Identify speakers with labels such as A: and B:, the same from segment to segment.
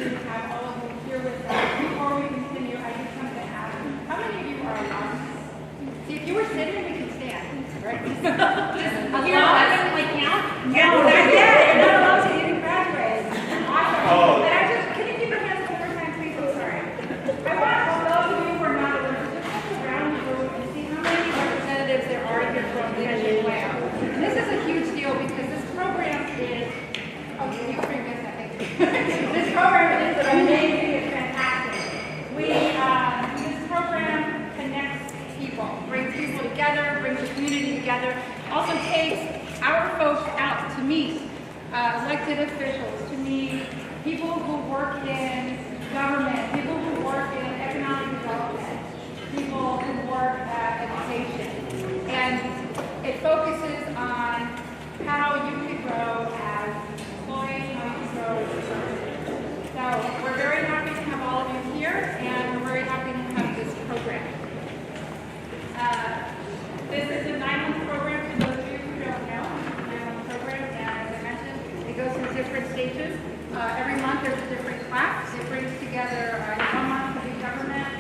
A: to have all of you here with us. Before we continue, I just wanted to ask, how many of you are alumni? See, if you were sitting, we could stand, right? Just here, I didn't like count. No, not yet. You're not allowed to even graduate. Awesome. Oh. And can you keep your hands up one more time, please? I'm sorry. I want those of you who are not alumni, just look around the room and see how many representatives there are here from Leadership Vallejo. And this is a huge deal because this program is, you bring this, I think. This program is amazing, it's fantastic. This program connects people, brings people together, brings the community together, also takes our folks out to meet elected officials, to meet people who work in government, people who work in economic development, people who work at education. And it focuses on how you can grow as an employee, how you can grow as a person. So we're very happy to have all of you here, and we're very happy to have this program. This is a 9-month program for those of you who don't know. It's a 9-month program, and as I mentioned, it goes through different stages. Every month there's a different class. It brings together 1 month to be government,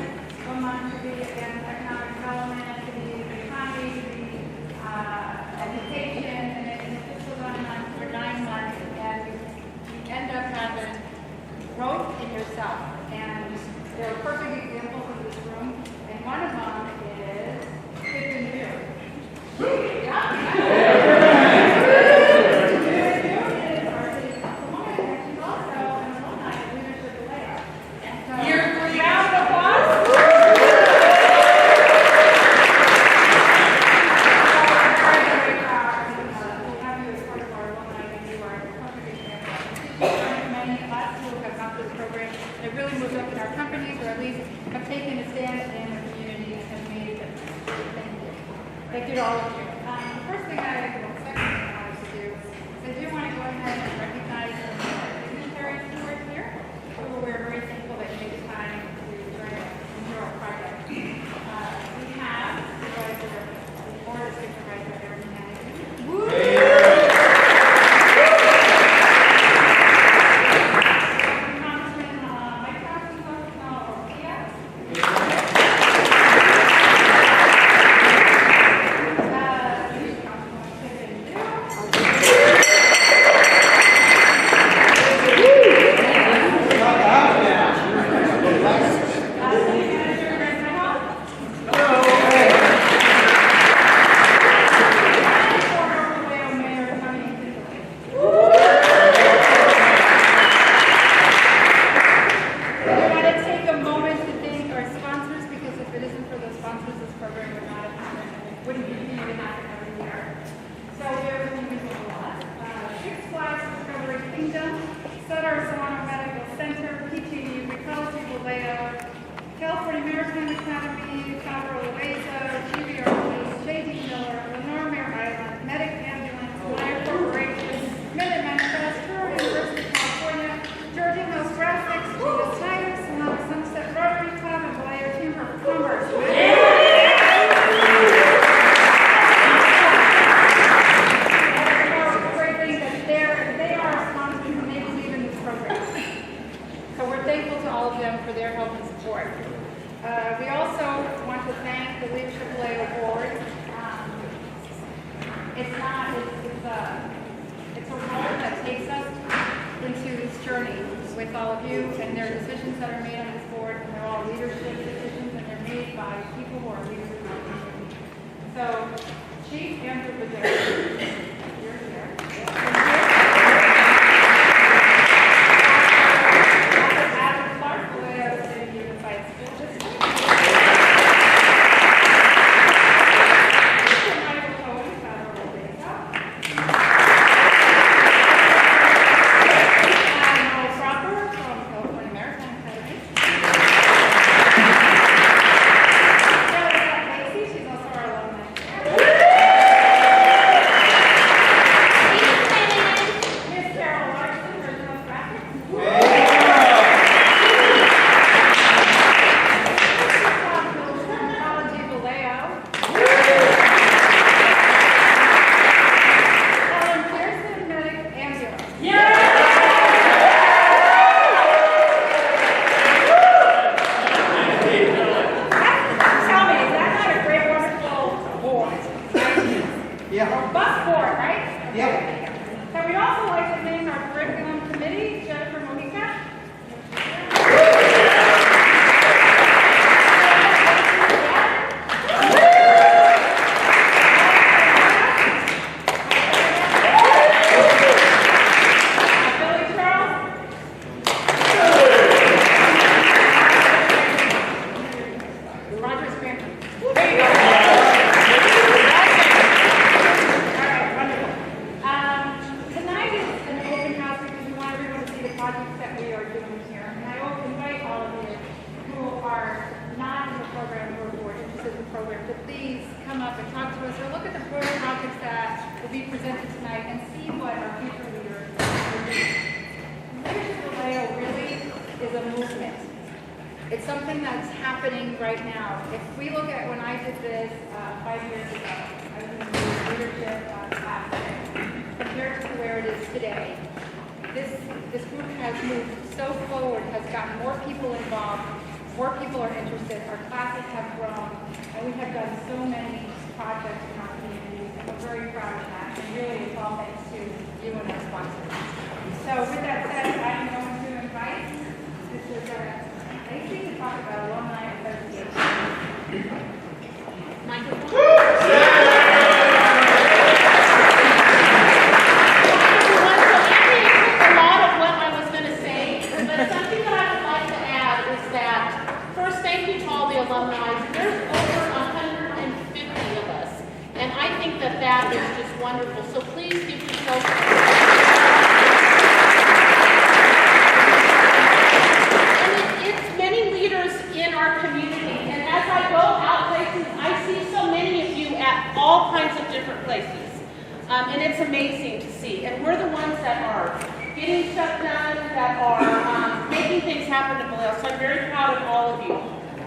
A: 1 month to be economic development, to be the economy, to be education, and it's just a 1 month for 9 months, and you end up having growth in yourself. And there are perfect examples in this room, and one of them is Pippin New. Thank you to all of you. The first thing I wanted to do is I do want to go ahead and recognize the dignitaries who are here, who we're very thankful that you made the time to join us in our project. We have the Board of Supervisor Eric Kennedy. Woo! With all of you, and there are decisions that are made on this board, and they're all leadership decisions, and they're made by people who are leaders in our community. So, Chief Andrew Vallejo, you're here. Adam Clark, Vallejo City Unified School District. Michael Cohen, Federal Vallejo. She's also our alumni. committee, Jennifer Monica. It's something that's happening right now. If we look at when I did this 5 years ago, I was in the leadership class, compared to where it is today, this group has moved so forward, has gotten more people involved, more people are interested, our classes have grown, and we have done so many projects in our communities, and we're very proud of that, and really it's all thanks to you and our sponsors. So with that said, I'm going to invite Mr. I think to talk about alumni association. Microphone.
B: A lot of what I was going to say, but something that I would like to add is that first, thank you to all the alumni. There's over 150 of us, and I think that that is just wonderful. So please give yourself. In our community, and as I go out places, I see so many of you at all kinds of different places, and it's amazing to see. And we're the ones that are getting stuff done, that are making things happen in Vallejo. So I'm very proud of all of you.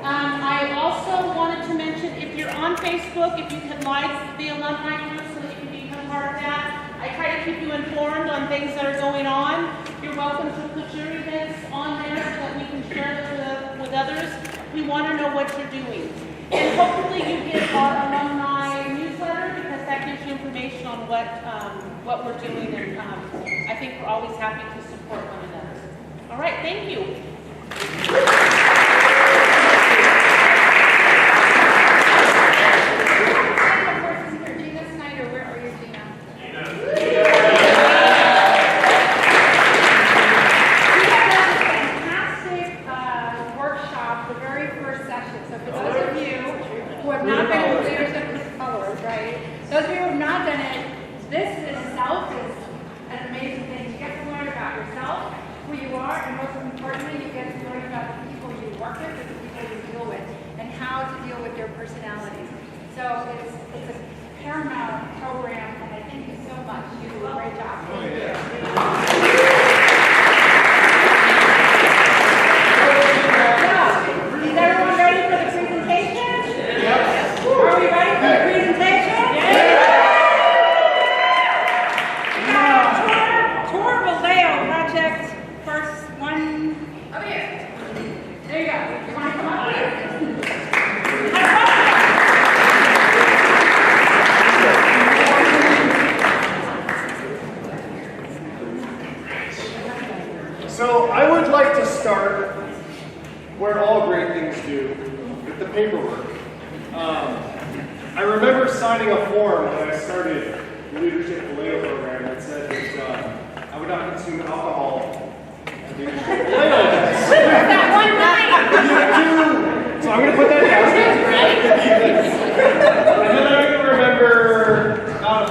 B: I also wanted to mention, if you're on Facebook, if you can like the alumni group so that you can become part of that. I try to keep you informed on things that are going on. You're welcome to put your events on there so that we can share them with others. We want to know what you're doing. And hopefully you get our alumni newsletter, because that gives you information on what we're doing. And I think we're always happy to support one another. All right, thank you.
A: Those of you who have not done it, this itself is an amazing thing. You get to learn about yourself, who you are, and most importantly, you get to learn about the people you work with, the people you deal with, and how to deal with their personalities. So it's a paramount program, and I thank you so much. You do a great job. Thank you. Is everyone ready for the presentation? Yes. Are we ready for the presentation? Tour Vallejo project. First one. Over here. There you go. You want to come up here?
C: So I would like to start where all great things do, with the paperwork. I remember signing a form when I started the Leadership Vallejo program that said that I would not consume alcohol at Leadership Vallejo.
A: That one line.
C: So I'm going to put that down. And then I remember about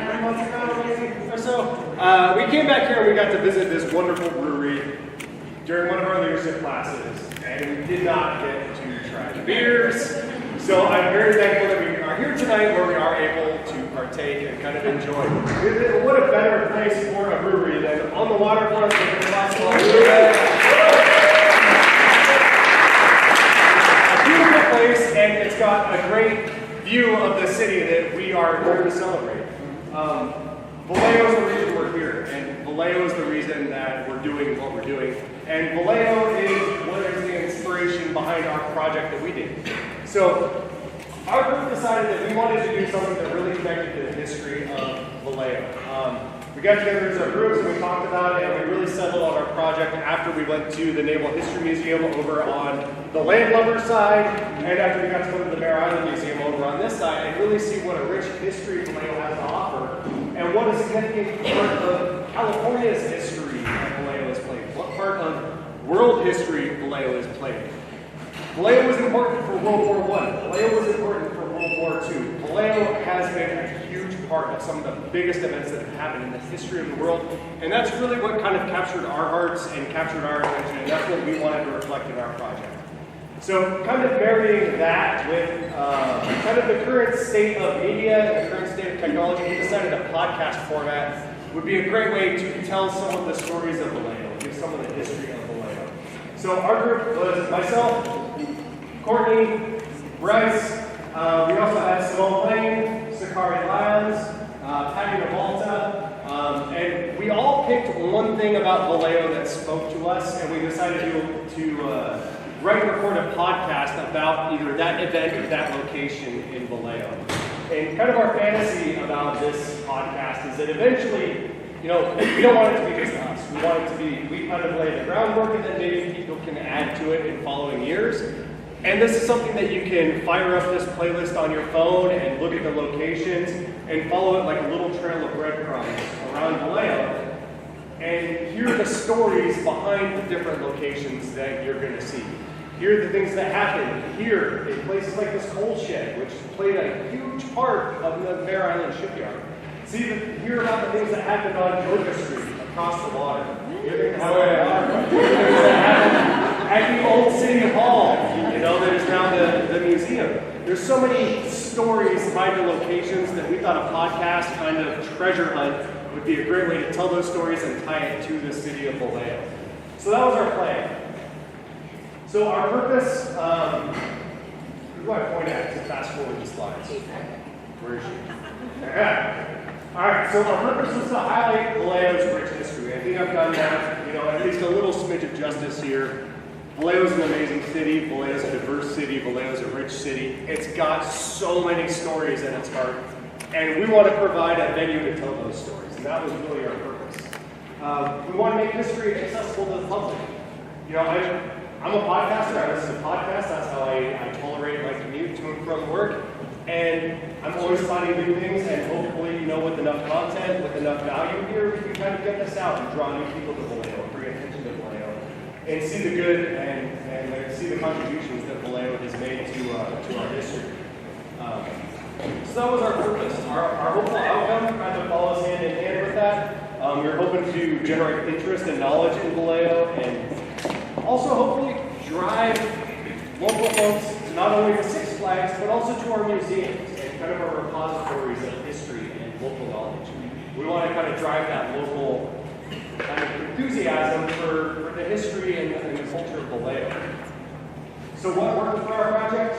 C: 3 months ago, maybe, or so, we came back here and we got to visit this wonderful brewery during one of our leadership classes, and we did not get to try the beers. So I'm very thankful that we are here tonight where we are able to partake and kind of enjoy. What a better place for a brewery than on the waterfront with a possible a beautiful place, and it's got a great view of the city that we are here to celebrate. Vallejo is the reason we're here, and Vallejo is the reason that we're doing what we're doing. And Vallejo is what is the inspiration behind our project that we did. So our group decided that we wanted to do something that really connected to the history of Vallejo. We got together as our groups and we talked about it, and we really settled on our project after we went to the Naval History Museum over on the landlubber side, and after we got to go to the Mare Island Museum over on this side, and really see what a rich history Vallejo has to offer, and what a significant part of California's history Vallejo has played, what part of world history Vallejo has played. Vallejo was important for World War I. Vallejo was important for World War II. Vallejo has been a huge part of some of the biggest events that have happened in the history of the world, and that's really what kind of captured our hearts and captured our attention, and that's what we wanted to reflect in our project. So kind of marrying that with kind of the current state of media and the current state of technology, we decided a podcast format would be a great way to tell some of the stories of Vallejo, give some of the history of Vallejo. So our group was myself, Courtney, Bryce, we also had Simone Lane, Sakari Lyons, Patty Navalta, and we all picked one thing about Vallejo that spoke to us, and we decided to write and record a podcast about either that event or that location in Vallejo. And kind of our fantasy about this podcast is that eventually, you know, we don't want it to be just us. We want it to be, we kind of lay the groundwork and then maybe people can add to it in following years. And this is something that you can fire up this playlist on your phone and look at the locations and follow it like a little trail of breadcrumbs around Vallejo and hear the stories behind the different locations that you're going to see. Hear the things that happened here in places like this coal shed, which played a huge part of the Mare Island shipyard. Hear about the things that happened on Georgia Street across the water. Hear the things that happened at the old City Hall, you know, that is now the museum. There's so many stories tied to locations that we thought a podcast kind of treasure hunt would be a great way to tell those stories and tie it to the city of Vallejo. So that was our plan. So our purpose, who do I point at to fast forward the slides? Where is she? Yeah. All right, so our purpose was to highlight Vallejo's rich history. I think I've done that, you know, at least a little smidge of justice here. Vallejo's an amazing city. Vallejo's a diverse city. Vallejo's a rich city. It's got so many stories at its heart, and we want to provide a venue to tell those stories, and that was really our purpose. We want to make history accessible to the public. You know, I'm a podcaster. I listen to podcasts. That's how I tolerate my commute to and from work. And I'm always finding new things, and hopefully, you know, with enough content, with enough value here, we can kind of get this out and draw new people to Vallejo, bring attention to Vallejo, and see the good and see the contributions that Vallejo has made to our history. So that was our purpose. Our hopeful outcome kind of follows hand in hand with that. We're hoping to generate interest and knowledge in Vallejo, and also hopefully drive local folks to not only the Six Flags, but also to our museums and kind of our repositories of history and local knowledge. We want to kind of drive that local kind of enthusiasm for the history and the culture of Vallejo. So what worked for our project?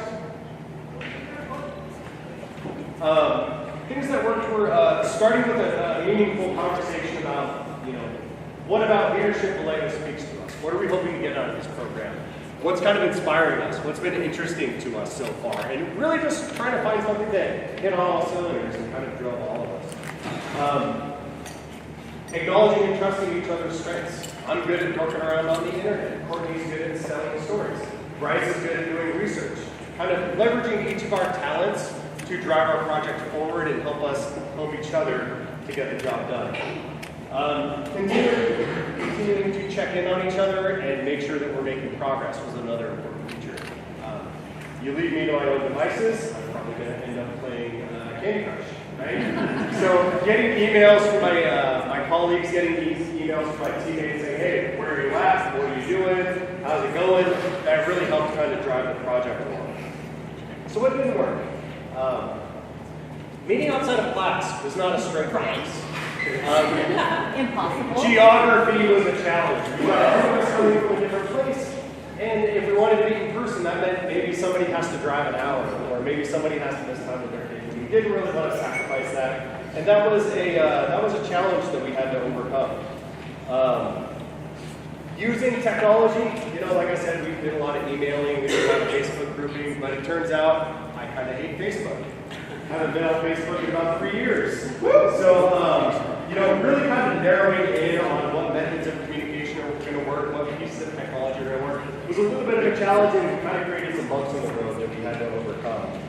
C: Things that worked were starting with a meaningful conversation about, you know, what about leadership Vallejo speaks to us? What are we hoping to get out of this program? What's kind of inspiring us? What's been interesting to us so far? And really just trying to find something that hit on all cylinders and kind of drove all of us. Acknowledging and trusting each other's strengths. I'm good at poking around on the internet. Courtney's good at selling stories. Bryce is good at doing research. Kind of leveraging each of our talents to drive our project forward and help us help each other to get the job done. Continuing to check in on each other and make sure that we're making progress was another important feature. You leave me to my own devices, I'm probably going to end up playing Candy Crush, right? So getting emails from my colleagues, getting emails from my teammates saying, hey, where are you at? What are you doing? How's it going? That really helped kind of drive the project along. So what didn't work? Meeting outside of class was not a strength of ours.
A: Impossible.
C: Geography was a challenge. We were coming from a different place. And if we wanted to meet in person, that meant maybe somebody has to drive an hour, or maybe somebody has to miss time with their kids. We didn't really want to sacrifice that. And that was a challenge that we had to overcome. Using technology, you know, like I said, we did a lot of emailing, we did a lot of Facebook grouping, but it turns out I kind of hate Facebook. haven't been on Facebook in about 3 years. So, you know, really kind of narrowing in on what methods of communication are going to work, what pieces of technology are going to work, was a little bit of a challenge and kind of created some bumps in the road that we had to overcome.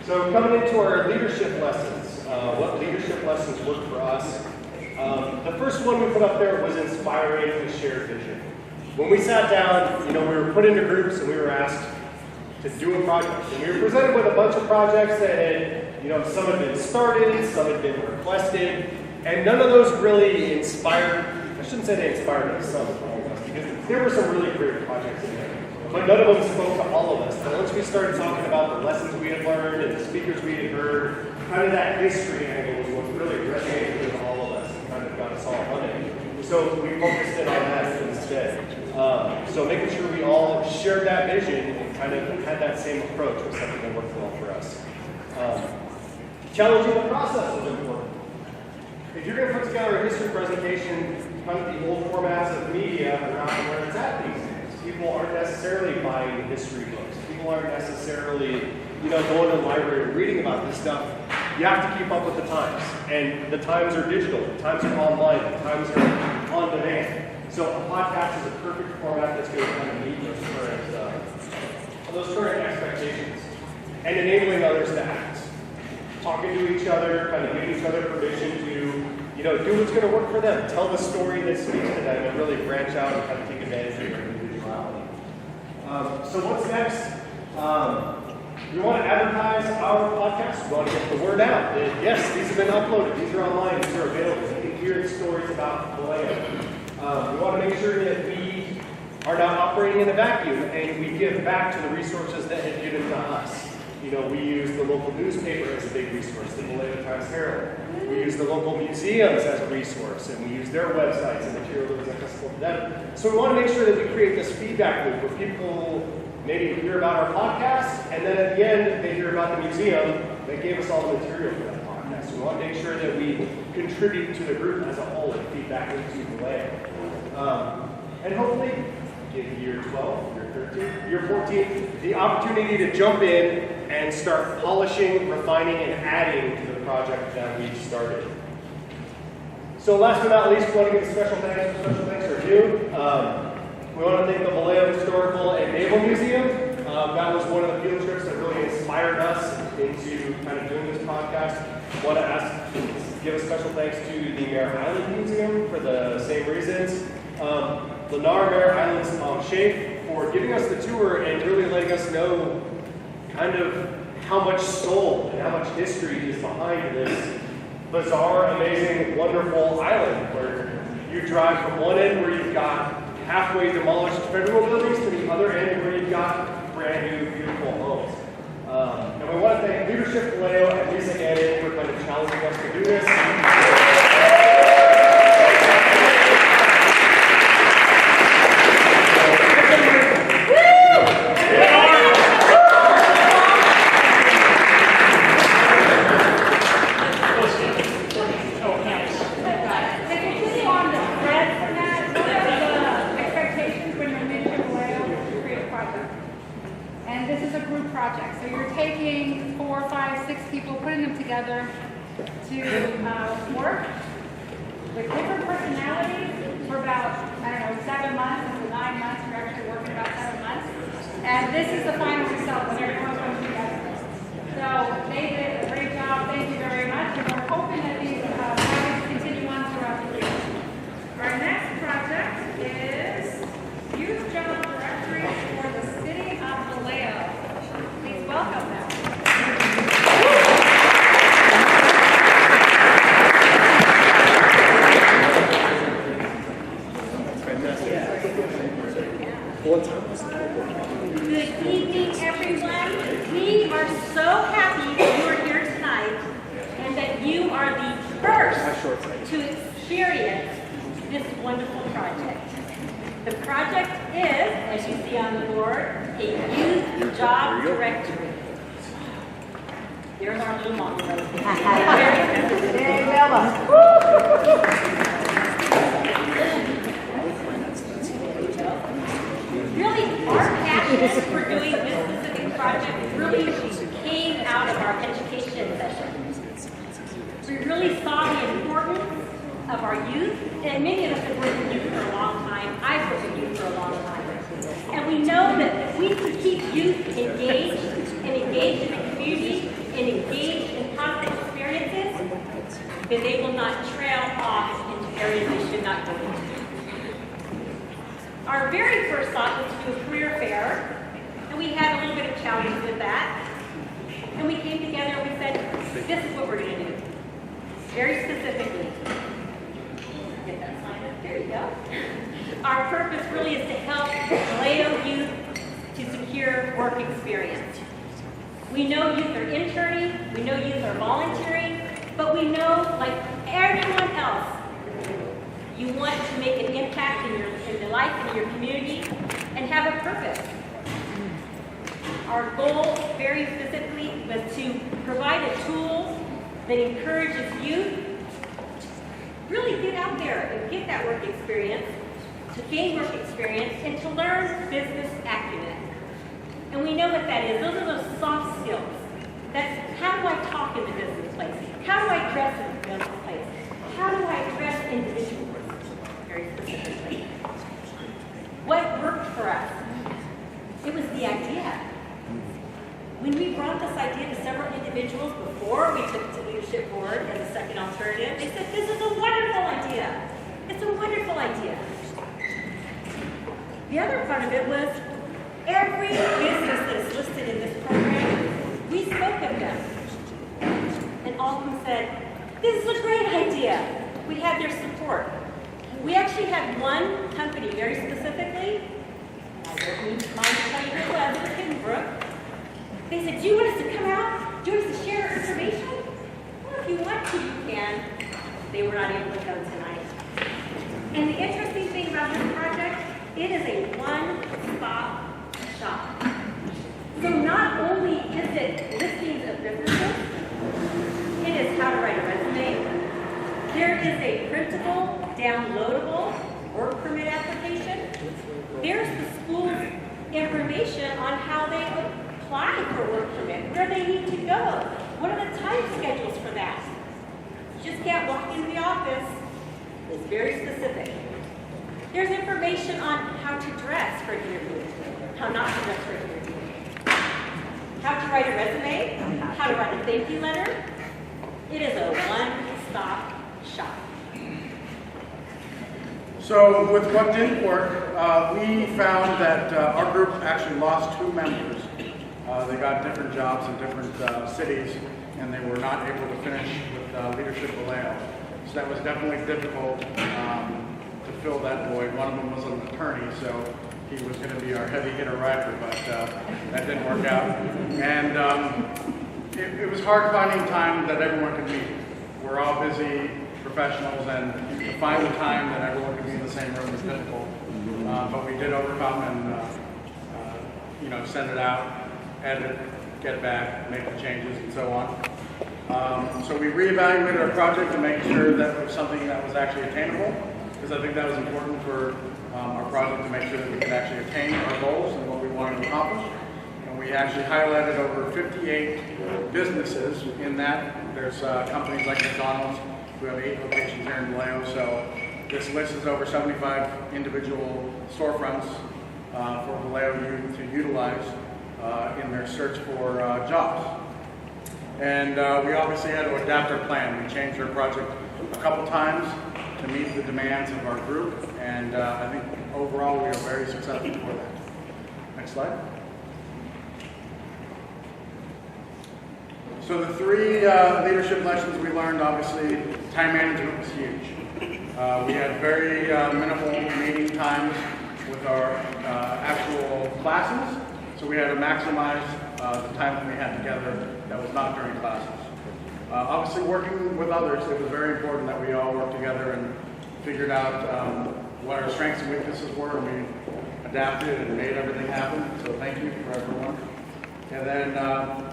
C: So coming into our leadership lessons, what leadership lessons work for us? The first one we put up there was inspiring a shared vision. When we sat down, you know, we were put into groups and we were asked to do a project. And we were presented with a bunch of projects that had, you know, some had been started, some had been requested, and none of those really inspired, I shouldn't say they inspired us, some of us, because there were some really great projects in there. But none of them spoke to all of us. And once we started talking about the lessons we had learned and the speakers we had heard, kind of that history angle was what really resonated with all of us and kind of got us all running. So we focused in on that instead. So making sure we all shared that vision and kind of had that same approach was something that worked well for us. Challenging the process was important. If you're going to put together a history presentation, kind of the old formats of media are not where it's at these days. People aren't necessarily buying history books. People aren't necessarily, you know, going to the library and reading about this stuff. You have to keep up with the times. And the times are digital. The times are online. The times are on demand. So a podcast is a perfect format that's going to kind of meet those current expectations and enabling others to act. Talking to each other, kind of giving each other permission to, you know, do what's going to work for them. Tell the story that speaks to them and really branch out and kind of take advantage of their individuality. So what's next? We want to advertise our podcast. We want to get the word out. Yes, these have been uploaded. These are online. These are available. You can hear the stories about Vallejo. We want to make sure that we are not operating in a vacuum and we give back to the resources that have given to us. You know, we use the local newspaper as a big resource, the Vallejo Times-Herald. We use the local museums as a resource, and we use their websites and material that was accessible to them. So we want to make sure that we create this feedback loop where people maybe hear about our podcast, and then at the end, they hear about the museum that gave us all the material for that podcast. So we want to make sure that we contribute to the group as a whole and feedback into Vallejo. And hopefully, in year 12, year 13, year 14, the opportunity to jump in and start polishing, refining, and adding to the project that we started. So last but not least, we want to give a special thanks to you. We want to thank the Vallejo Historical and Naval Museum. That was one of the field trips that really inspired us into kind of doing this podcast. I want to give a special thanks to the Mare Island Museum for the same reasons. Lennar Mare Island's Tom Schaaf for giving us the tour and really letting us know kind of how much soul and how much history is behind this bizarre, amazing, wonderful island where you drive from one end where you've got halfway demolished federal buildings to the other end where you've got brand new, beautiful homes. And we want to thank Leadership Vallejo and Lisa Gannon for kind of challenging us to do this.
A: Together to work with different personalities for about, 7 months to 9 months. We're actually working about 7 months. And this is the final result when everyone comes together. So they did a great job. Thank you very much. And we're hoping that these projects continue on throughout the year. Our next project is Youth Job Directories for the City of Vallejo. Please welcome them.
D: Good evening, everyone. We are so happy that you are here tonight and that you are the first to experience this wonderful project. The project is, as you see on the board, a youth job directory. There's our little mom. Really, our passion for doing this specific project really came out of our pension our youth, and many of us have worked with youth for a long time. I've worked with youth for a long time. And we know that if we can keep youth engaged in the community and engaged in positive experiences, then they will not trail off into areas they should not go into. Our very first thought was to do a career fair, and we had a little bit of challenge with that. And we came together and we said, this is what we're going to do. Very specifically. Get that sign up. There you go. Our purpose really is to help Vallejo youth to secure work experience. We know youth are interning, we know youth are volunteering, but we know, like everyone else, you want to make an impact in your life, in your community, and have a purpose. Our goal, very specifically, was to provide a tool that encourages youth to really get out there and get that work experience, to gain work experience, and to learn business acumen. And we know what that is. Those are those soft skills. That's how do I talk in the business place? How do I dress in the business place? How do I address individuals? Very specifically. What worked for us? It was the idea. When we brought this idea to several individuals before we took it to leadership board as a second alternative, they said, this is a wonderful idea. It's a wonderful idea. The other part of it was every business that is listed in this program, we spoke of them. And all of them said, this is a great idea. We had their support. We actually had one company very specifically, I don't need to mind to tell you who it was, it was Hiddenbrook. They said, do you want us to come out? Do you want us to share information? Well, if you want to, you can. They were not able to come tonight. And the interesting thing about this project, it is a one-stop shop. So not only is it listings of businesses, it is how to write a resume. There is a printable, downloadable work permit application. There's the school's information on how they apply for work permit, where they need to go. What are the time schedules for that? You just can't walk into the office. It's very specific. There's information on how to dress for an interview, how not to dress for an interview, how to write a resume, how to write a thank you letter. It is a one-stop shop.
E: So with what didn't work, we found that our group actually lost 2 members. They got different jobs in different cities, and they were not able to finish with Leadership Vallejo. So that was definitely difficult to fill that void. One of them was an attorney, so he was going to be our heavy hitter rider, but that didn't work out. And it was hard finding time that everyone could meet. We're all busy professionals, and to find the time that everyone could be in the same room was difficult. But we did overcome and send it out, edit, get it back, make the changes, and so on. So we reevaluated our project to make sure that it was something that was actually attainable, because I think that was important for our project to make sure that we could actually attain our goals and what we wanted to accomplish. And we actually highlighted over 58 businesses in that. There's companies like McDonald's who have 8 locations here in Vallejo. So this list is over 75 individual storefronts for Vallejo youth to utilize in their search for jobs. And we obviously had to adapt our plan. We changed our project a couple times to meet the demands of our group, and I think overall we are very successful for that. Next slide. So the 3 leadership lessons we learned, obviously, time management was huge. We had very minimal meeting times with our actual classes, so we had to maximize the time that we had together that was not during classes. Obviously, working with others, it was very important that we all worked together and figured out what our strengths and weaknesses were, and we adapted and made everything happen. So thank you for everyone. And then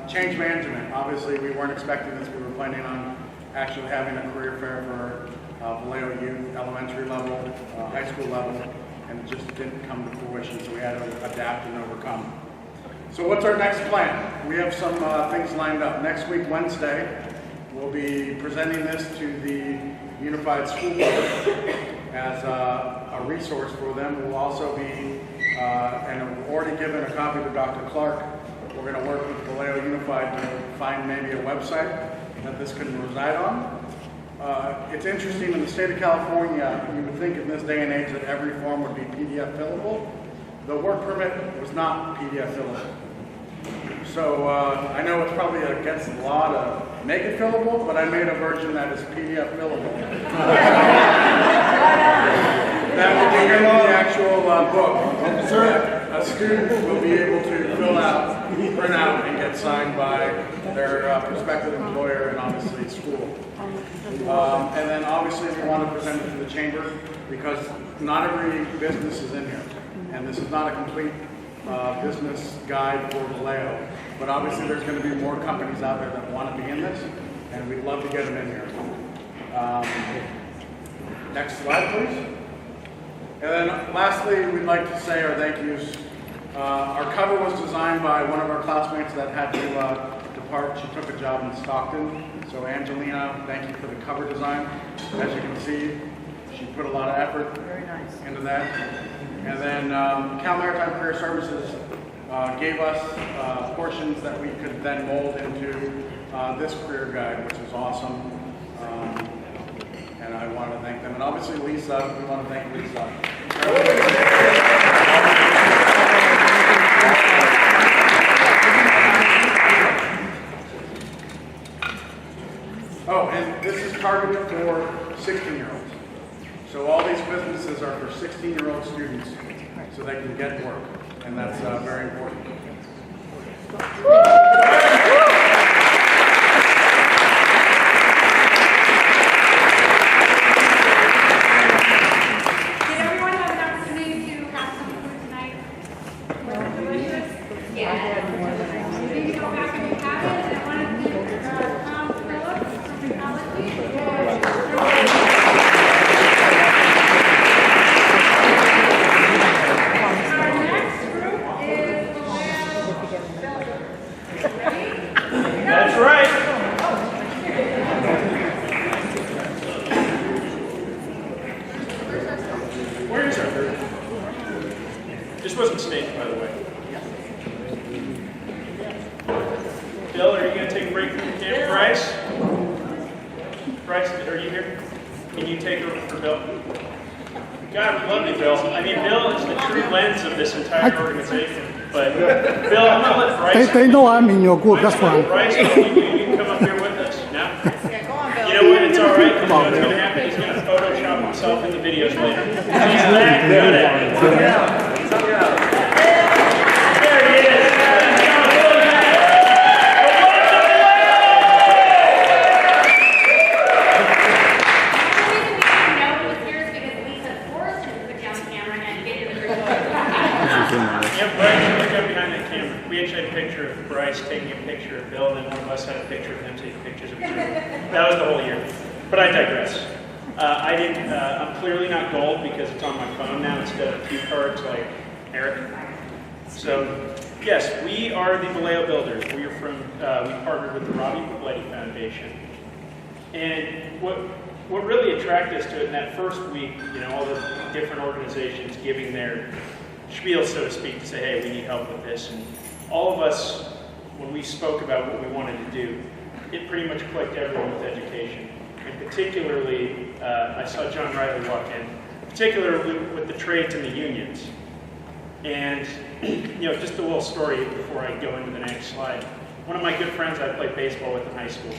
E: change management. Obviously, we weren't expecting this. We were planning on actually having a career fair for Vallejo youth, elementary level, high school level, and it just didn't come to fruition, so we had to adapt and overcome. So what's our next plan? We have some things lined up. Next week, Wednesday, we'll be presenting this to the Unified School Board as a resource for them. We'll also be, and we've already given a copy to Dr. Clark. We're going to work with Vallejo Unified to find maybe a website that this can reside on. It's interesting, in the state of California, you would think in this day and age that every form would be PDF fillable. The work permit was not PDF fillable. So I know it's probably against the law to make it fillable, but I made a version that is PDF fillable. That will be in the actual book. So a student will be able to fill out, print out, and get signed by their prospective employer and obviously school. And then obviously we want to present it to the chamber because not every business is in here. And this is not a complete business guide for Vallejo. But obviously there's going to be more companies out there that want to be in this, and we'd love to get them in here. Next slide, please. And then lastly, we'd like to say our thank yous. Our cover was designed by one of our classmates that had to depart. She took a job in Stockton. So Angelina, thank you for the cover design. As you can see, she put a lot of effort into that. And then Cal Maritime Career Services gave us portions that we could then mold into this career guide, which is awesome. And I want to thank them. And obviously Lisa, we want to thank Lisa. Oh, and this is targeted for 16-year-olds. So all these businesses are for 16-year-old students so they can get work. And that's very important.
A: Did everyone have an opportunity to have some food tonight? Was it delicious? Yeah. You need to go back and have it. I want to thank Tom Phillips from Ecology. Our next group is Vallejo Builders. Ready?
F: That's right. Where is our third? This wasn't staged, by the way. Bill, are you going to take a break from the camera? Bryce? Bryce, are you here? Can you take over for Bill? God, we love you, Bill. I mean, Bill is the true lens of this entire organization. But, Bill, I'm going to let Bryce...
G: They know I'm in your group, that's fine.
F: Bryce, you can come up here with us. No?
A: Yeah, go on, Bill.
F: You know what? It's all right. You know what's going to happen? He's going to Photoshop himself in the videos later. He's that good at it. There he is. Yeah, Bryce, you look up behind that camera. We actually had a picture of Bryce taking a picture of Bill, and then one of us had a picture of him taking pictures of Bill. That was the whole year. But I digress. I'm clearly not gold because it's on my phone now instead of cue cards like Eric. So, yes, we are the Vallejo Builders. We are from, we partnered with the Robbie Pavletti Foundation. And what really attracted us to it in that first week, you know, all the different organizations giving their spiel, so to speak, to say, hey, we need help with this. And all of us, when we spoke about what we wanted to do, it pretty much clicked everyone with education. And particularly, I saw John Riley walk in, particularly with the trades and the unions. And, you know, just a little story before I go into the next slide. One of my good friends I played baseball with in high school,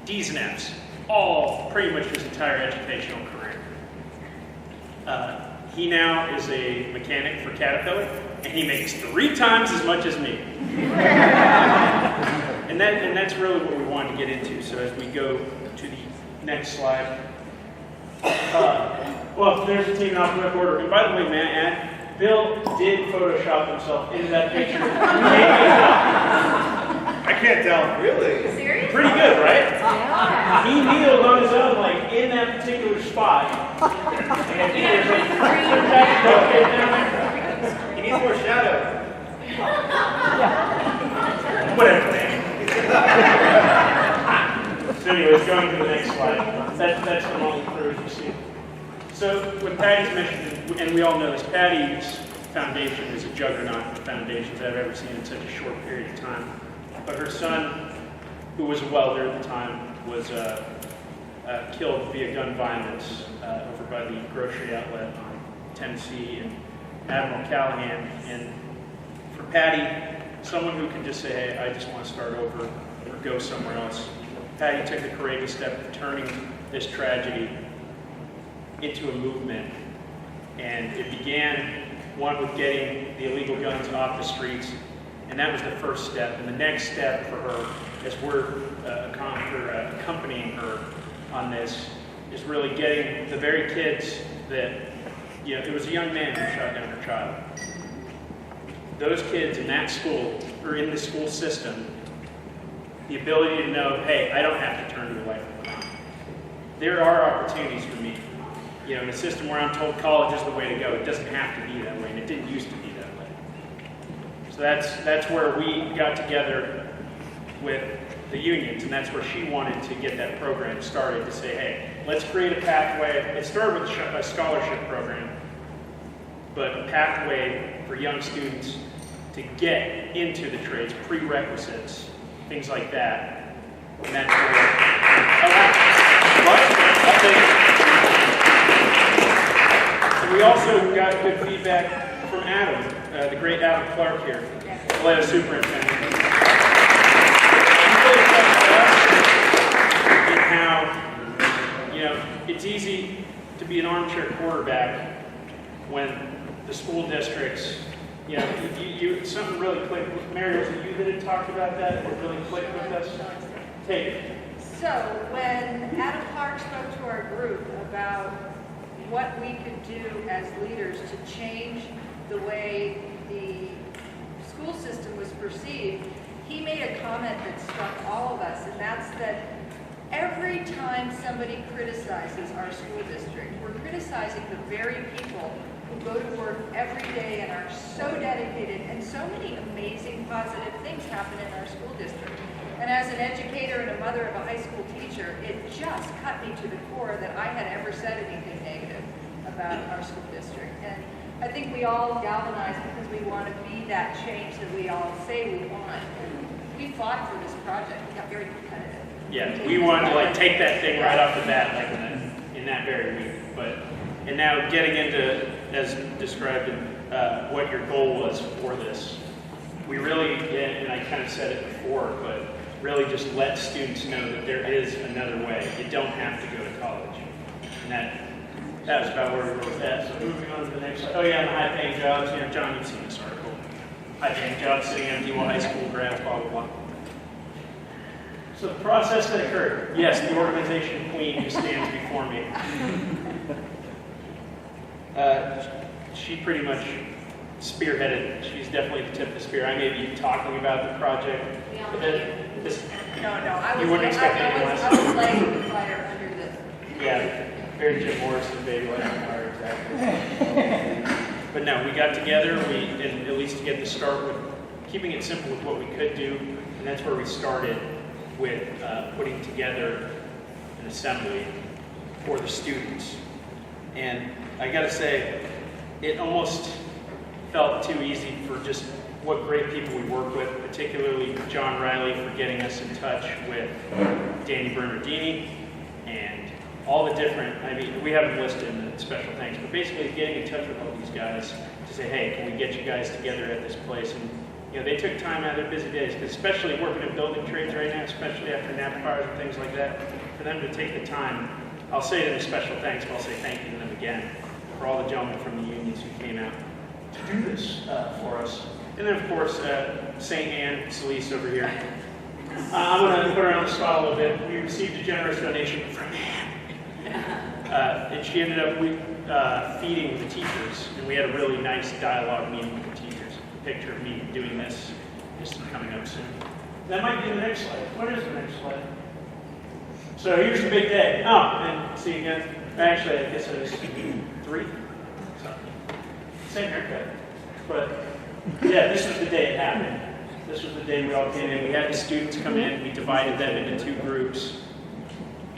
F: D's and F's, all pretty much his entire educational career. He now is a mechanic for Caterpillar, and he makes 3 times as much as me. and that's really what we wanted to get into. So as we go to the next slide. Well, there's the team in alphabetical order. And by the way, may I add, Bill did Photoshop himself into that picture.
C: I can't tell. Really?
A: Serious?
F: Pretty good, right?
A: Yeah.
F: He kneeled on his own, like, in that particular spot. And there's like,
C: He needs more shadow.
F: whatever, man. So anyways, going to the next slide. That's the long crew you see. So with Patty's mission, and we all know this, Patty's foundation is a juggernaut of foundations I've ever seen in such a short period of time. But her son, who was a welder at the time, was killed via gun violence over by the grocery outlet on Tennessee and Admiral Callahan. And for Patty, someone who can just say, hey, I just want to start over or go somewhere else, Patty took the courageous step of turning this tragedy into a movement. And it began, one, with getting the illegal guns off the streets, and that was the first step. And the next step for her, as we're accompanying her on this, is really getting the very kids that, it was a young man who shot down her child. Those kids in that school, or in the school system, the ability to know, hey, I don't have to turn to a life of crime. There are opportunities for me. In a system where I'm told college is the way to go, it doesn't have to be that way, and it didn't used to be that way. So that's where we got together with the unions, and that's where she wanted to get that program started, to say, hey, let's create a pathway. It started with a scholarship program, but a pathway for young students to get into the trades, prerequisites, things like that. And that's where, we also got good feedback from Adam, the great Adam Clark here, Vallejo superintendent. He really touched us in how, it's easy to be an armchair quarterback when the school districts, something really clicked. Mary, was it you that had talked about that? What really clicked with us? Take it.
A: So when Adam Clark spoke to our group about what we could do as leaders to change the way the school system was perceived, he made a comment that struck all of us, and that's that every time somebody criticizes our school district, we're criticizing the very people who go to work every day and are so dedicated, and so many amazing positive things happen in our school district. And as an educator and a mother of a high school teacher, it just cut me to the core that I had ever said anything negative about our school district. And I think we all galvanized because we want to be that change that we all say we want. And we fought for this project. We got very competitive.
F: Yeah, we wanted to take that thing right off the bat, in that very week. And now getting into, as described, what your goal was for this, we really, and I kind of said it before, but really just let students know that there is another way. You don't have to go to college. And that was about where we were with that. So moving on to the next slide. Oh yeah, and the high-paying jobs. John, you've seen this article. High-paying jobs sitting empty while high school grads, blah, blah, blah. So the process that occurred. Yes, the organization queen who stands before me. She pretty much spearheaded. She's definitely the tip of the spear. I may be talking about the project. But then
A: I
F: you wouldn't expect anyone else.
A: I was lighting the fire under this.
F: Yeah, very Jim Morrison, baby, lighting the fire, exactly. But no, we got together, and at least to get the start with keeping it simple with what we could do, and that's where we started with putting together an assembly for the students. And I gotta say, it almost felt too easy for just what great people we work with, particularly John Riley for getting us in touch with Danny Bernardini and all the different, we haven't listed in the special thanks, but basically getting in touch with all these guys to say, hey, can we get you guys together at this place? And they took time out of their busy days, because especially working in building trades right now, especially after NAP fires and things like that, for them to take the time, I'll say it in a special thanks, but I'll say thank you to them again for all the gentlemen from the unions who came out to do this for us. And then, of course, St. Anne Celise over here. I'm going to put her on the spot a little bit. We received a generous donation from Anne. And she ended up feeding the teachers. And we had a really nice dialogue meeting with the teachers. A picture of me doing this. This is coming up soon. That might be the next slide. What is the next slide? So here's the big day. Oh, and see again. Actually, I guess it is 3. Sorry. Same haircut. But yeah, this was the day it happened. This was the day we all came in. We had the students come in. We divided them into 2 groups.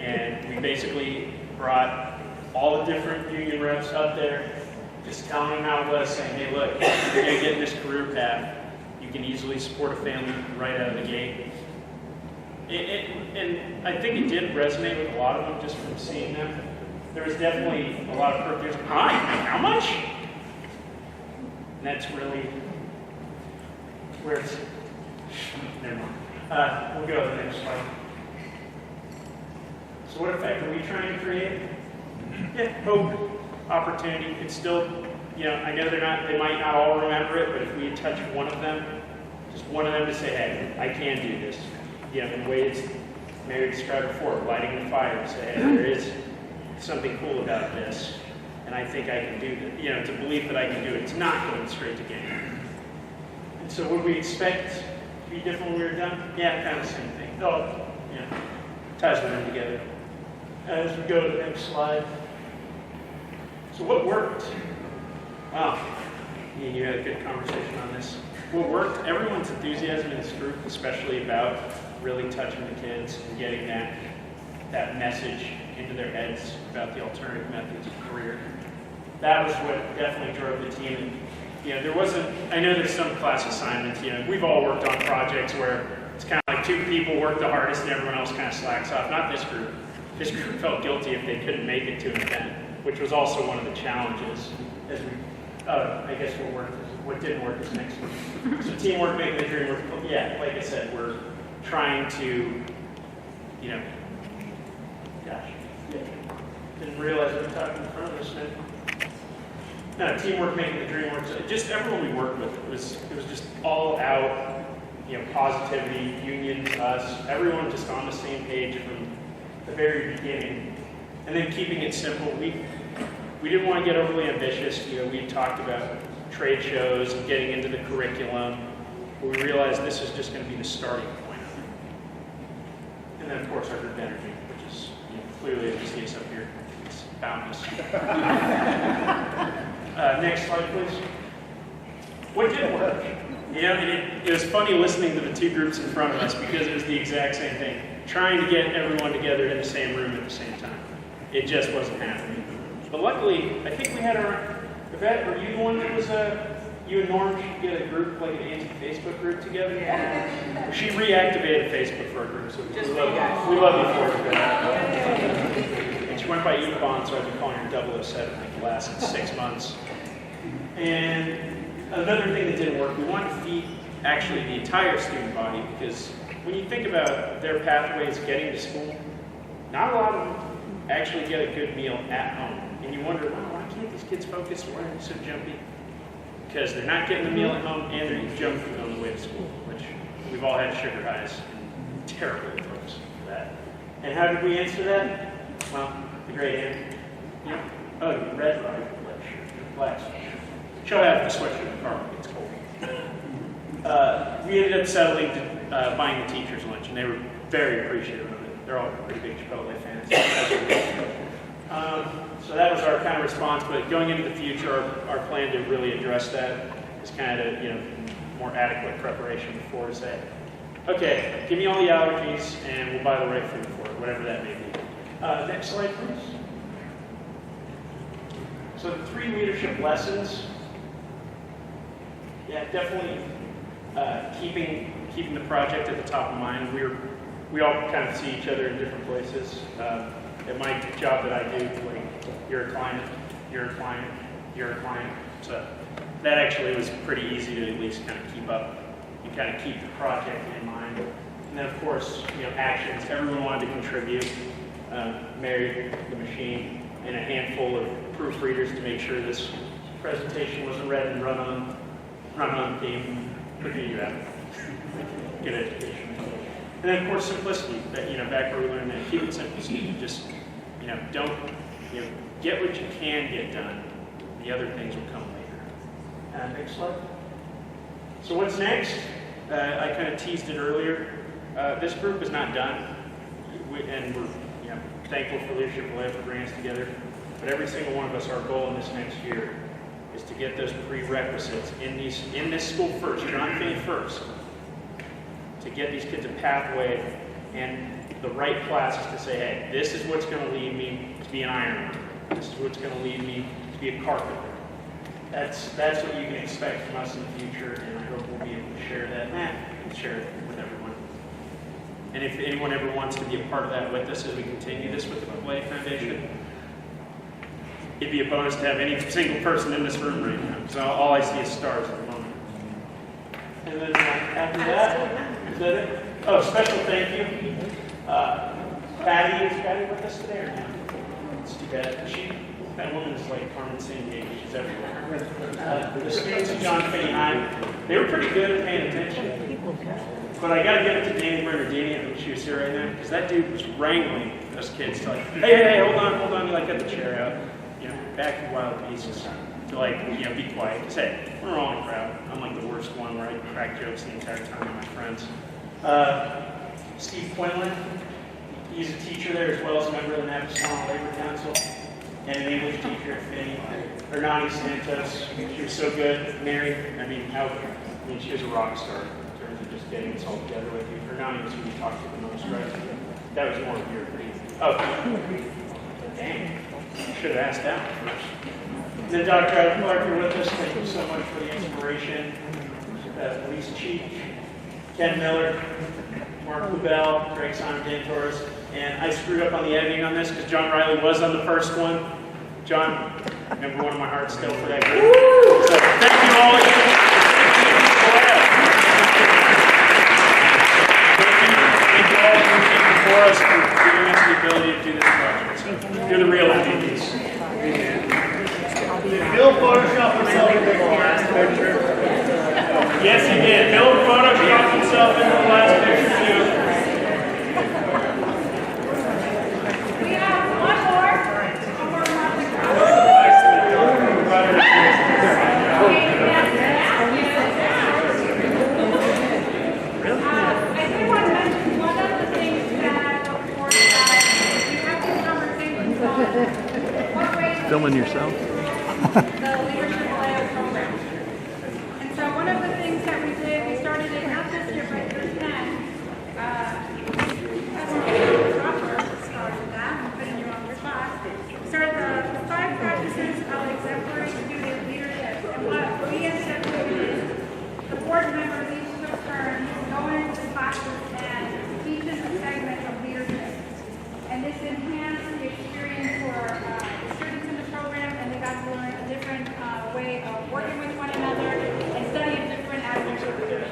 F: And we basically brought all the different union reps up there, just telling them how it was, saying, hey, look, you're going to get in this career path. You can easily support a family right out of the gate. And I think it did resonate with a lot of them just from seeing them. There was definitely a lot of purchase. Hi, how much? And that's really where it's, never mind. We'll go to the next slide. So what effect are we trying to create? Yeah, hope, opportunity. It's still, you know, I know they might not all remember it, but if we touch one of them, just one of them to say, hey, I can do this. You know, in ways Mary described before, lighting the fire and say, hey, there is something cool about this, and I think I can do this. You know, it's a belief that I can do it. It's not going straight to game. And so would we expect to be different when we were done? Yeah, kind of the same thing. Oh, yeah, ties them together. As we go to the next slide. So what worked? Wow, you had a good conversation on this. What worked? Everyone's enthusiasm in this group, especially about really touching the kids and getting that message into their heads about the alternative methods of career. That was what definitely drove the team. And, you know, there wasn't, I know there's some class assignments, you know, we've all worked on projects where it's kind of like two people work the hardest and everyone else kind of slacks off. Not this group. This group felt guilty if they couldn't make it to an event, which was also one of the challenges as we, I guess what worked, what didn't work is next one. So teamwork, making the dream work. Yeah, like I said, we're trying to, you know, gosh, didn't realize we were talking in front of us, man. No, teamwork, making the dream work. So just everyone we worked with, it was just all out, you know, positivity, unions, us, everyone just on the same page from the very beginning. And then keeping it simple. We didn't want to get overly ambitious. You know, we talked about trade shows and getting into the curriculum. But we realized this is just going to be the starting point. And then, of course, our group energy, which is, you know, clearly, as you see us up here, it's boundless. Next slide, please. What did work? You know, it was funny listening to the two groups in front of us because it was the exact same thing. Trying to get everyone together in the same room at the same time. It just wasn't happening. But luckily, I think we had our, Yvette, were you the one that was, you and Norm should get a group, like an anti-Facebook group together? Yeah. She reactivated Facebook for our group, so we love you for it. And she went by Ebon, so I've been calling her 007 like the last 6 months. And another thing that didn't work, we wanted to feed actually the entire student body, because when you think about their pathways getting to school, not a lot of them actually get a good meal at home. And you wonder, wow, why can't these kids focus? Why are they so jumpy? Because they're not getting the meal at home and they're eating junk food on the way to school, which we've all had sugar highs and terrible approach for that. And how did we answer that? Well, the great answer. Yep. Oh, you red right? Black. She'll have the sweatshirt in the car when it gets cold. We ended up settling to buying the teachers lunch, and they were very appreciative of it. They're all pretty big Chipotle fans. So that was our kind of response, but going into the future, our plan to really address that is kind of, you know, more adequate preparation before to say, okay, give me all the allergies and we'll buy the right food for it, whatever that may be. Next slide, please. So the 3 leadership lessons, yeah, definitely keeping the project at the top of mind. We all kind of see each other in different places. At my job that I do, like, you're a client, you're a client, you're a client. So that actually was pretty easy to at least kind of keep up and kind of keep the project in mind. And then, of course, you know, actions. Everyone wanted to contribute. Mary, the machine, and a handful of proofreaders to make sure this presentation wasn't read and run on theme. Look at you out. Good education. And then, of course, simplicity. That, you know, back where we learned that, keep it simple. So you just, you know, don't, you know, get what you can get done. The other things will come later. Next slide. So what's next? I kind of teased it earlier. This group is not done, and we're, you know, thankful for leadership Vallejo for bringing us together. But every single one of us, our goal in this next year is to get those prerequisites in this school first. You're not finished first. To get these kids a pathway, and the right classes to say, hey, this is what's going to lead me to be an ironworker. This is what's going to lead me to be a carpenter. That's what you can expect from us in the future, and I hope we'll be able to share that and share it with everyone. And if anyone ever wants to be a part of that with us as we continue this with the Vallejo Foundation, it'd be a bonus to have any single person in this room right now. So all I see is stars at the moment. And then after that, is that it? Oh, special thank you. Patty, is Patty with us today or not? It's too bad. That woman is like Carmen Sandiego. She's everywhere. The students of John Finney High, they were pretty good at paying attention. But I got to give it to Danny Bernardini, I think she was here right now, because that dude was wrangling those kids to like, hey, hold on, you like got the chair out. You know, back to wild beasts. To like, you know, be quiet. Just say, we're all in a crowd. I'm like the worst one where I crack jokes the entire time with my friends. Steve Quinlan, he's a teacher there as well as a member of the National Labor Council and an English teacher at Finney. Hernani Santos, she was so good. Mary, she was a rock star in terms of just getting us all together with you. Hernani was who you talked to the most, right? That was more of your opinion. Oh, dang. Should have asked that one first. And then Dr. Adam Clark, you're with us. Thank you so much for the inspiration. Lisa Cheek, Ken Miller, Mark Lubell, Greg Simon, Dan Torres. And I screwed up on the editing on this because John Riley was on the first one. John, number one in my heart still for that group. So thank you all again. Thank you all for us for giving us the ability to do this project. So you're the real MVPs.
C: Did Bill Photoshop himself into the last picture?
F: Yes, he did. Bill photoshopped himself into the last picture too.
H: Filming yourself?
A: The Leadership Vallejo program. And so one of the things that we did, we started it not this year, but year 10. Started that, I'm putting you on the spot. Started the 5 practices of exemplary student leadership. And what we ended up doing is the board members each took turns going into classes and teaching a segment of leadership. And this enhanced the experience for the students in the program, and they got to learn a different way of working with one another and studying different aspects of leadership.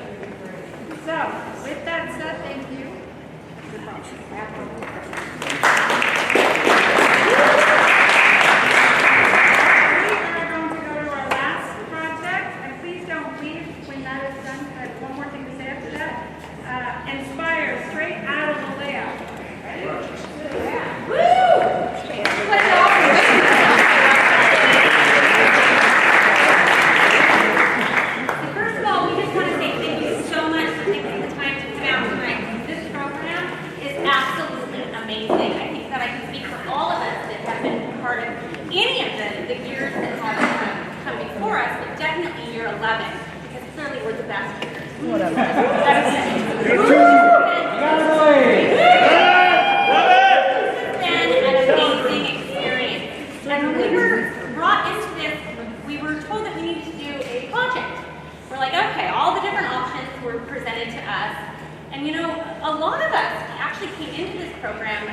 A: So, with that said, thank you. We are going to go to our last project, and please don't leave when that is done. I have one more thing to say after that. Inspire, straight out of the layout. Ready?
D: First of all, we just want to say thank you so much for taking the time to come out tonight. This program is absolutely amazing. I think that I can speak for all of us that have been part of any of the years that have come before us, but definitely year 11, because clearly we're the best years. Whatever. And when we were brought into this, we were told that we needed to do a project. We're like, okay, all the different options were presented to us. And you know, a lot of us actually came into this program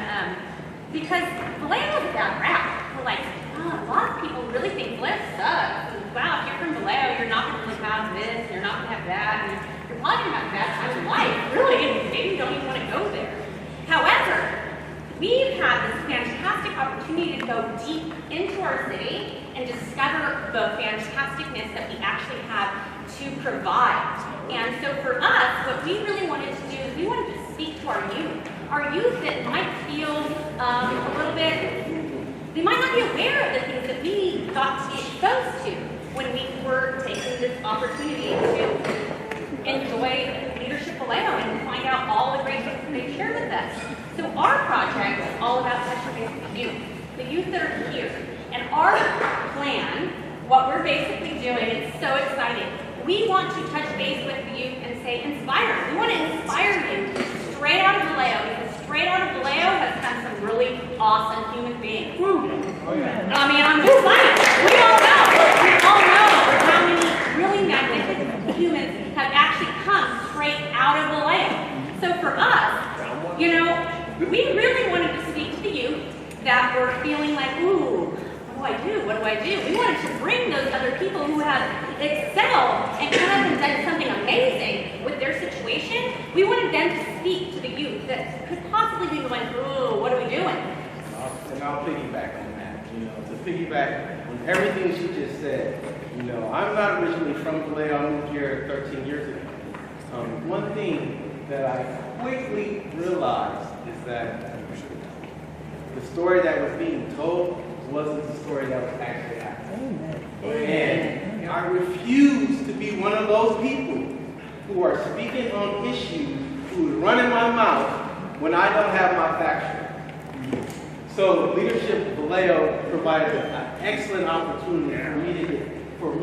D: because Vallejo has a bad rap. We're like, oh, a lot of people really think Vallejo sucks. And, wow, if you're from Vallejo, you're not going to really have this, and you're not going to have that, and you're probably going to have a bad time in life, really, and maybe you don't even want to go there. However, we've had this fantastic opportunity to go deep into our city and discover the fantasticness that we actually have to provide. And so for us, what we really wanted to do is we wanted to speak to our youth that might feel a little bit, they might not be aware of the things that we got to be exposed to when we were taking this opportunity to enjoy Leadership Vallejo and find out all the great things that they shared with us. So our project is all about touching base with the youth that are here. And our plan, what we're basically doing, is so exciting. We want to touch base with the youth and say, inspire. We want to inspire you straight out of Vallejo, because straight out of Vallejo has come some really awesome human beings. I mean, I'm just saying, we all know how many really magnificent humans have actually come straight out of Vallejo. So for us, you know, we really wanted to speak to the youth that were feeling like, ooh, what do I do? What do I do? We wanted to bring those other people who have excelled and come up and done something amazing with their situation. We wanted them to speak to the youth that could possibly be going, ooh, what are we doing?
I: And I'll piggyback on that. You know, to piggyback on everything she just said. You know, I'm not originally from Vallejo. I moved here 13 years ago. One thing that I quickly realized is that the story that was being told wasn't the story that was actually happening. And I refuse to be one of those people who are speaking on issues, who are running my mouth when I don't have my facts. So leadership of Vallejo provided an excellent opportunity for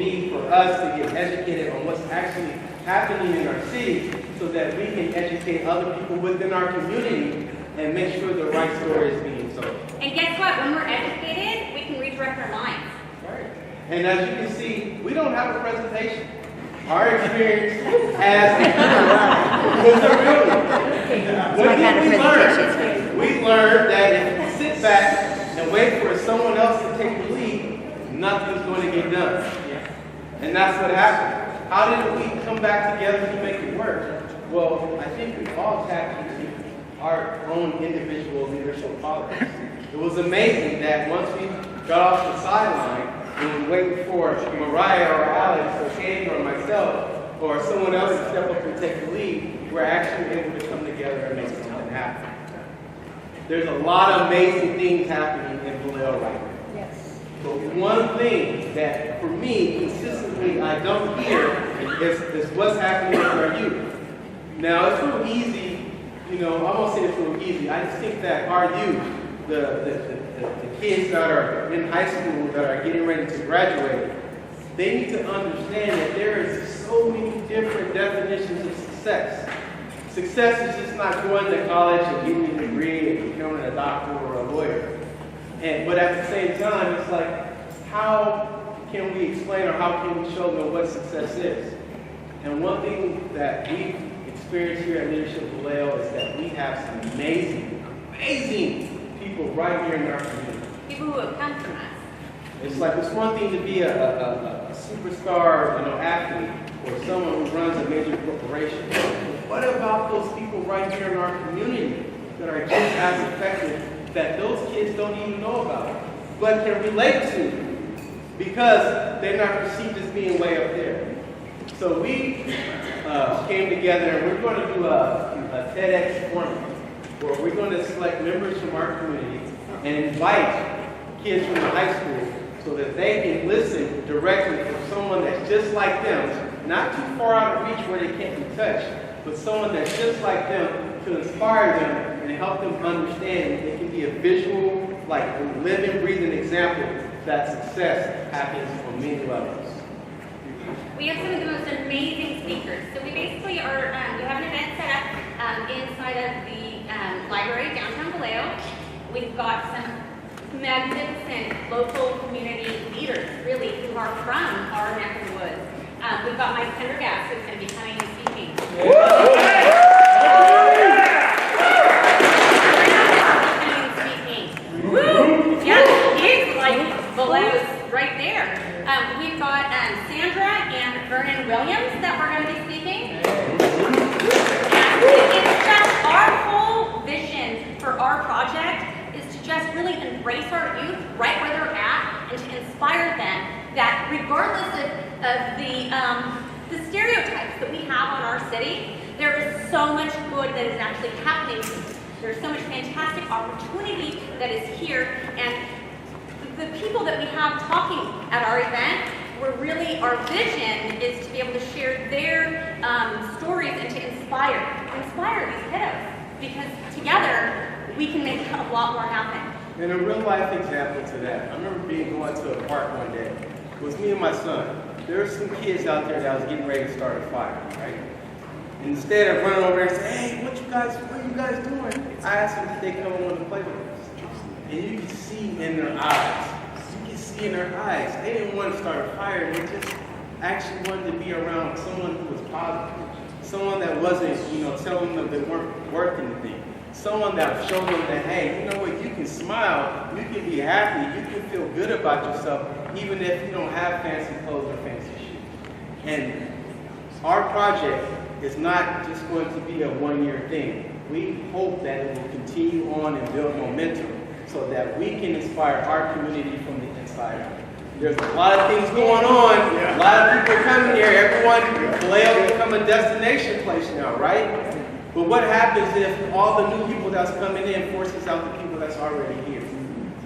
I: us to get educated on what's actually happening in our city so that we can educate other people within our community and make sure the right story is being told.
D: And guess what? When we're educated, we can redirect our minds.
I: Right. And as you can see, we don't have a presentation. Our experience as was a real one. What did we learn? We learned that if you sit back and wait for someone else to take the lead, nothing's going to get done. And that's what happened. How did we come back together to make it work? Well, I think we all tapped into our own individual leadership qualities. It was amazing that once we got off the sideline and we waited for Mariah or Alex or Katie or myself or someone else to step up and take the lead, we're actually able to come together and make something happen. There's a lot of amazing things happening in Vallejo right now. But one thing that, for me, consistently I don't hear is what's happening with our youth. Now, it's real easy, you know, I won't say it's real easy. I just think that our youth, the kids that are in high school that are getting ready to graduate, they need to understand that there is so many different definitions of success. Success is just not going to college and getting a degree and becoming a doctor or a lawyer. But at the same time, it's like, how can we explain or how can we show them what success is? And one thing that we've experienced here at Leadership Vallejo is that we have some amazing people right here in our community.
D: People who have come from us.
I: It's like, it's one thing to be a superstar, you know, athlete, or someone who runs a major corporation. What about those people right here in our community that are just as effective that those kids don't even know about, but can relate to because they're not perceived as being way up there? So we came together and we're going to do a TEDx format where we're going to select members from our community and invite kids from the high school so that they can listen directly from someone that's just like them, not too far out of reach where they can't be touched, but someone that's just like them to inspire them and help them understand it can be a visual, like a living, breathing example that success happens on many levels.
D: We have some of the most amazing speakers. So we basically are, we have an event set up inside of the library downtown Vallejo. We've got some magnificent local community leaders, really, who are from our neck of the woods. We've got Mike Pendergast, who's going to be coming and speaking. Woo! Yes, he's like Vallejo's right there. We've got Sandra and Vernon Williams that we're going to be speaking. It's just our whole vision for our project is to just really embrace our youth right where they're at and to inspire them that regardless of the stereotypes that we have on our city, there is so much good that is actually happening. There's so much fantastic opportunity that is here, and the people that we have talking at our event, our vision is to be able to share their stories and to inspire these kiddos, because together we can make a lot more happen.
I: And a real life example to that, I remember going to a park one day. It was me and my son. There were some kids out there that was getting ready to start a fire, right? Instead of running over there and saying, hey, what are you guys doing? I asked them if they come and want to play with us. And you can see in their eyes, they didn't want to start a fire, they just actually wanted to be around someone who was positive. Someone that wasn't, telling them they weren't worth anything. Someone that showed them that, hey, you know what, you can smile, you can be happy, you can feel good about yourself, even if you don't have fancy clothes or fancy shoes. And our project is not just going to be a one-year thing. We hope that it will continue on and build momentum so that we can inspire our community from the inside out. There's a lot of things going on, a lot of people coming here, Vallejo become a destination place now, right? But what happens if all the new people that's coming in forces out the people that's already here?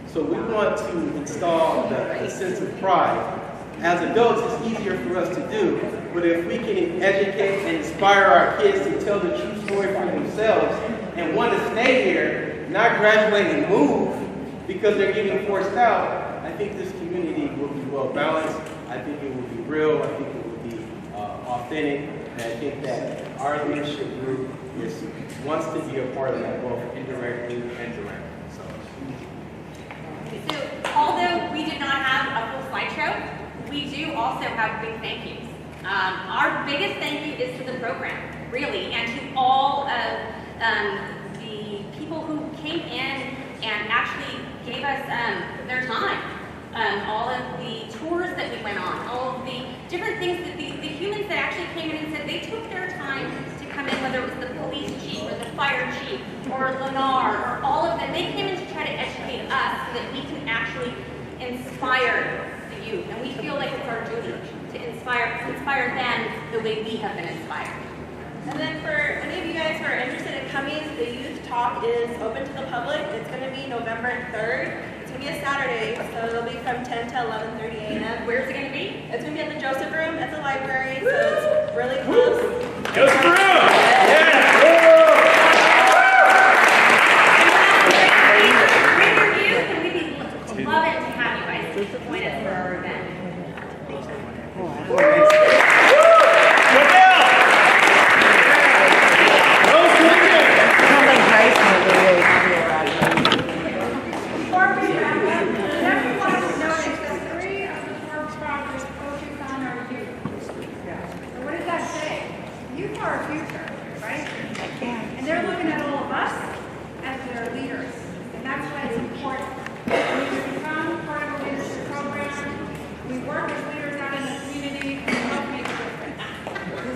I: So we want to install the sense of pride. As adults, it's easier for us to do, but if we can educate and inspire our kids to tell the true story for themselves and want to stay here, not graduate and move because they're getting forced out, I think this community will be well balanced. I think it will be real. I think it will be authentic. And I think that our leadership group wants to be a part of that, both indirectly and directly.
A: So, although we did not have a full slideshow, we do also have big thank yous. Our biggest thank you is to the program, really, and to all of the people who came in and actually gave us their time. All of the tours that we went on, all of the different things that the humans that actually came in and said they took their time to come in, whether it was the police chief or the fire chief or Lennar or all of them, they came in to try to educate us so that we can actually inspire the youth. And we feel like it's our duty to inspire them the way we have been inspired.
J: And then for any of you guys who are interested in coming, the youth talk is open to the public. It's going to be November 3rd. It's going to be a Saturday, so it'll be from 10 to 11:30 a.m.
A: Where's it going to be?
J: It's going to be at the Joseph Room at the library, so it's really close.
F: Joseph Room! Yeah!
A: Bring your youth, and we'd be loving to have you guys join us for our event.
K: Our future, right? And they're looking at all of us as their leaders, and that's why it's important. We become part of a leadership program. We work as leaders out in the community and help make a difference.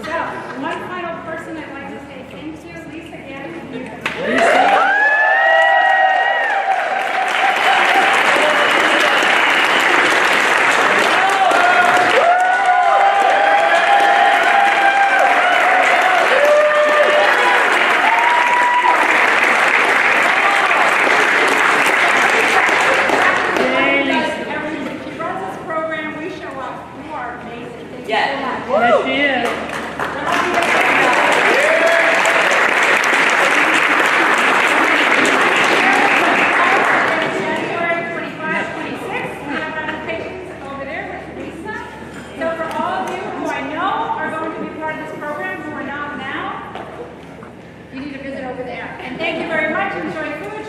K: So, one final person I'd like to say thank you, Lisa, again. You need to visit over there. And thank you very much. Enjoy food.